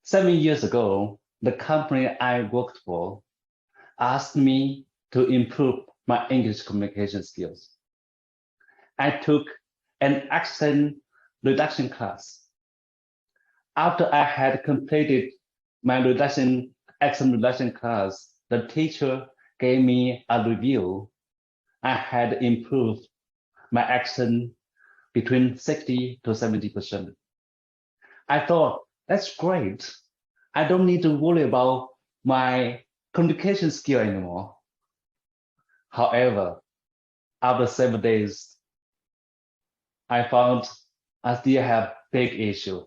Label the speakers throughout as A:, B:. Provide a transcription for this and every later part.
A: 7 years ago, the company I worked for asked me to improve my English communication skills. I took an accent reduction class. After I had completed my accent reduction class, the teacher gave me a review. I had improved my accent between 60 to 70%. I thought, that's great. I don't need to worry about my communication skill anymore. However, after 7 days, I found I still have big issue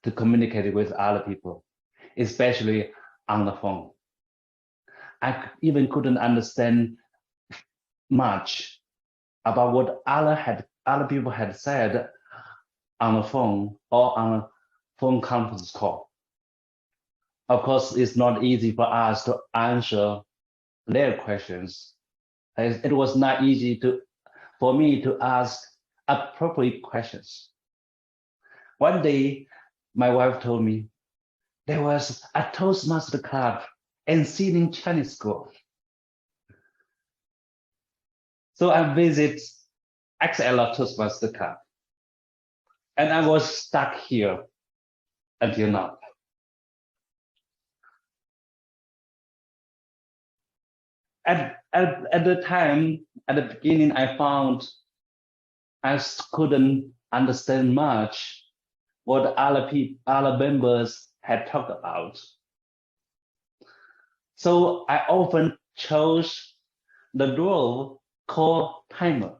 A: to communicate with other people, especially on the phone. I even couldn't understand much about what other people had said on the phone or on a phone conference call. Of course, it's not easy for us to answer their questions. It was not easy for me to ask appropriate questions. One day, my wife told me there was a Toastmasters Club in Sydney Chinese school. So I visit XL Toastmasters Club, and I was stuck here until now. At the time, at the beginning, I found I couldn't understand much what other members had talked about. So I often chose the role called timer,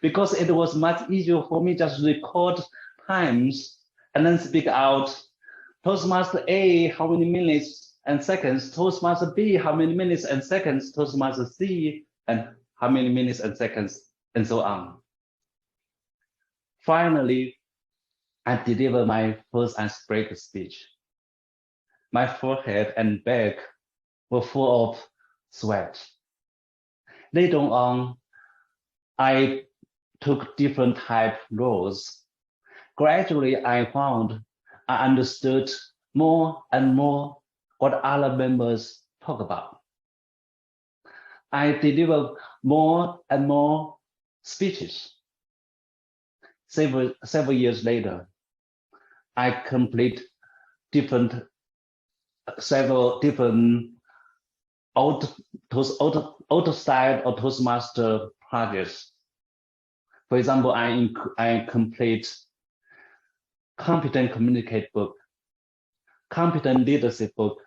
A: because it was much easier for me just record times and then speak out. Toastmaster A, how many minutes and seconds? Toastmaster B, how many minutes and seconds? Toastmaster C, and how many minutes and seconds, and so on. Finally, I delivered my first icebreaker speech. My forehead and back were full of sweat. Later on, I took different type roles. Gradually, I found I understood more and more what other members talk about. I delivered more and more speeches. Several years later, I complete several different auto style or Toastmaster projects. For example, I complete Competent Communicate book, Competent Leadership book,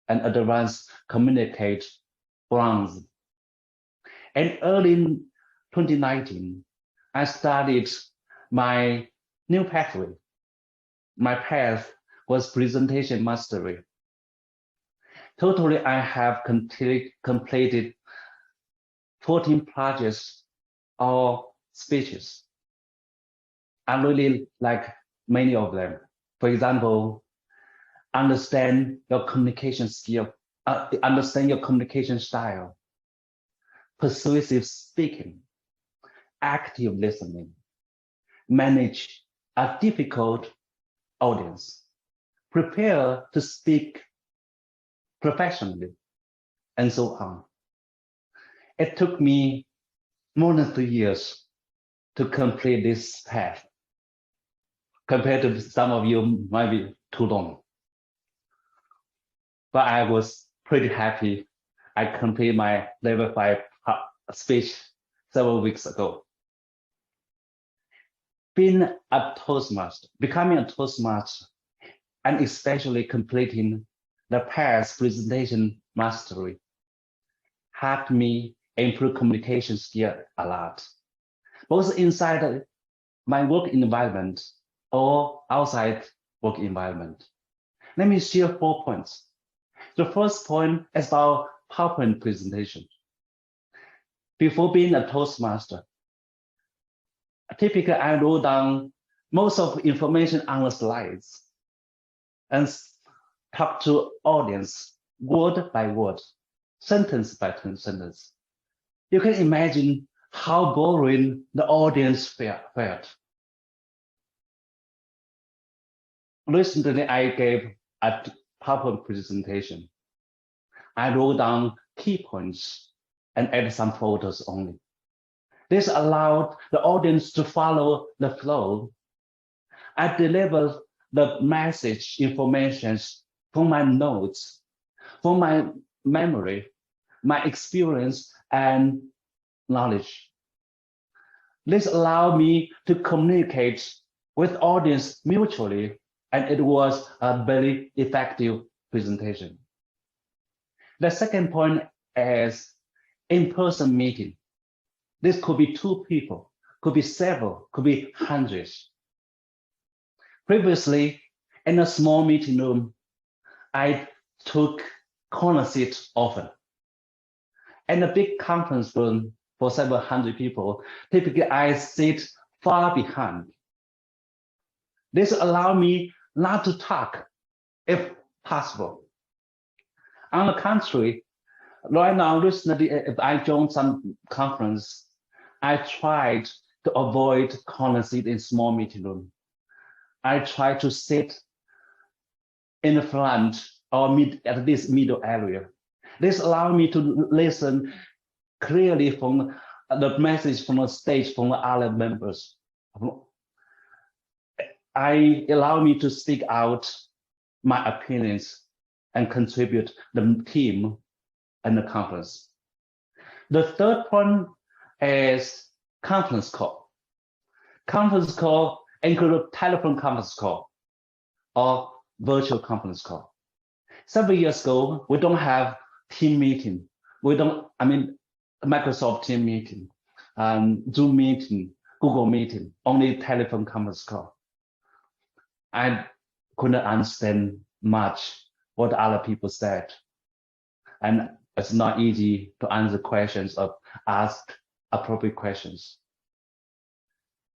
A: and Advanced Communicate bronze. And early in 2019, I started my new pathway. My path was presentation mastery. Totally, I have completed 14 projects or speeches. I really like many of them. For example, understand your communication skill, understand your communication style, persuasive speaking, active listening, manage a difficult audience, prepare to speak professionally, and so on. It took me more than 3 years to complete this path. Compared to some of you, might be too long. But I was pretty happy. I completed my level 5 speech several weeks ago. Becoming a Toastmaster, and especially completing the path presentation mastery, helped me improve communication skill a lot, both inside my work environment or outside work environment. Let me share 4 points. The first point is about PowerPoint presentation. Before being a Toastmaster, typically I wrote down most of the information on the slides and talk to audience word by word, sentence by sentence. You can imagine how boring the audience felt. Recently, I gave a PowerPoint presentation. I wrote down key points and added some photos only. This allowed the audience to follow the flow. I delivered the message information from my notes, from my memory, my experience, and knowledge. This allowed me to communicate with audience mutually, and it was a very effective presentation. The second point is in-person meeting. This could be 2 people, could be several, could be hundreds. Previously, in a small meeting room, I took corner seats often. In a big conference room for several hundred people, typically I sit far behind. This allowed me not to talk, if possible. On the contrary, right now, recently, if I join some conference, I tried to avoid corner seat in small meeting room. I try to sit in the front or at this middle area. This allowed me to listen clearly from the message from the stage from the other members. I allow me to speak out my opinions and contribute the team and the conference. The third point is conference call. Conference call include telephone conference call or virtual conference call. Several years ago, we don't have team meeting. Microsoft team meeting, Zoom meeting, Google meeting, only telephone conference call. I couldn't understand much what other people said. And it's not easy to answer questions or ask appropriate questions.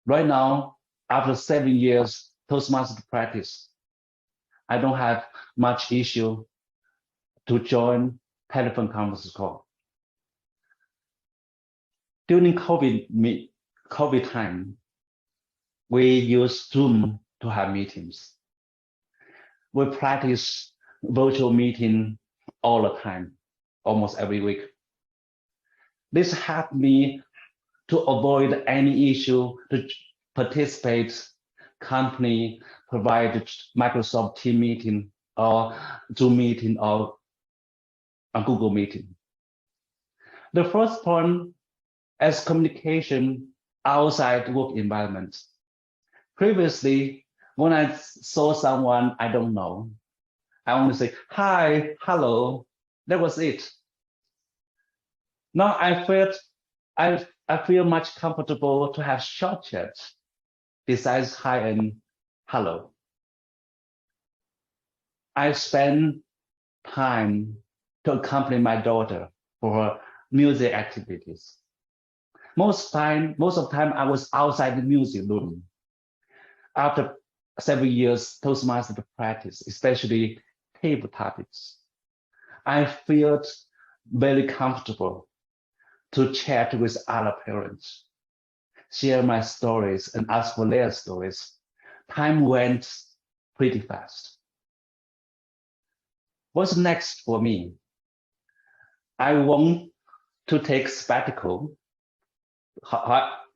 A: Right now, after 7 years Toastmasters practice, I don't have much issue to join telephone conference call. During COVID time, we use Zoom to have meetings. We practice virtual meeting all the time, almost every week. This helped me to avoid any issue to participate company provided Microsoft team meeting or Zoom meeting or a Google meeting. The first point is communication outside work environment. Previously, when I saw someone I don't know, I only say, hi, hello, that was it. Now I feel much comfortable to have short chats besides hi and hello. I spend time to accompany my daughter for her music activities. Most of the time I was outside the music room. After several years Toastmasters practice, especially table topics, I felt very comfortable to chat with other parents, share my stories and ask for their stories. Time went pretty fast. What's next for me? I want to take sabbatical,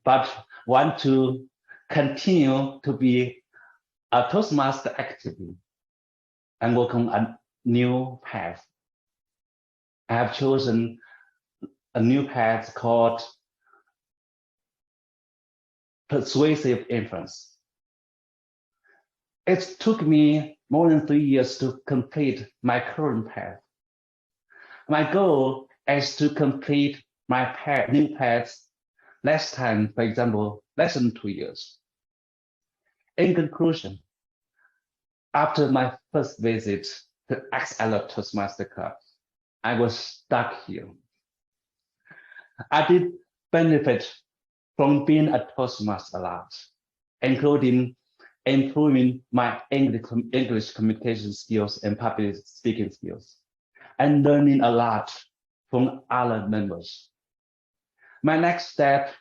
A: but want to continue to be a Toastmaster actively and work on a new path. I have chosen a new path called persuasive influence. It took me more than 3 years to complete my current path. My goal is to complete my new path less time, for example, less than 2 years. In conclusion, after my first visit to XL Toastmasters Club, I was stuck here. I did benefit from being a Toastmaster a lot, including improving my English communication skills and public speaking skills, and learning a lot from other members. My next step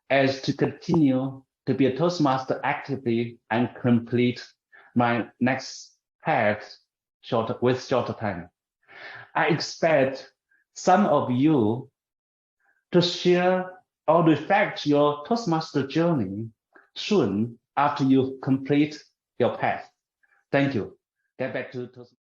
A: is to continue to be a Toastmaster actively and complete my next path with shorter time. I expect some of you to share or reflect your Toastmaster journey soon after you complete your path. Thank you. Get back to Toastmasters.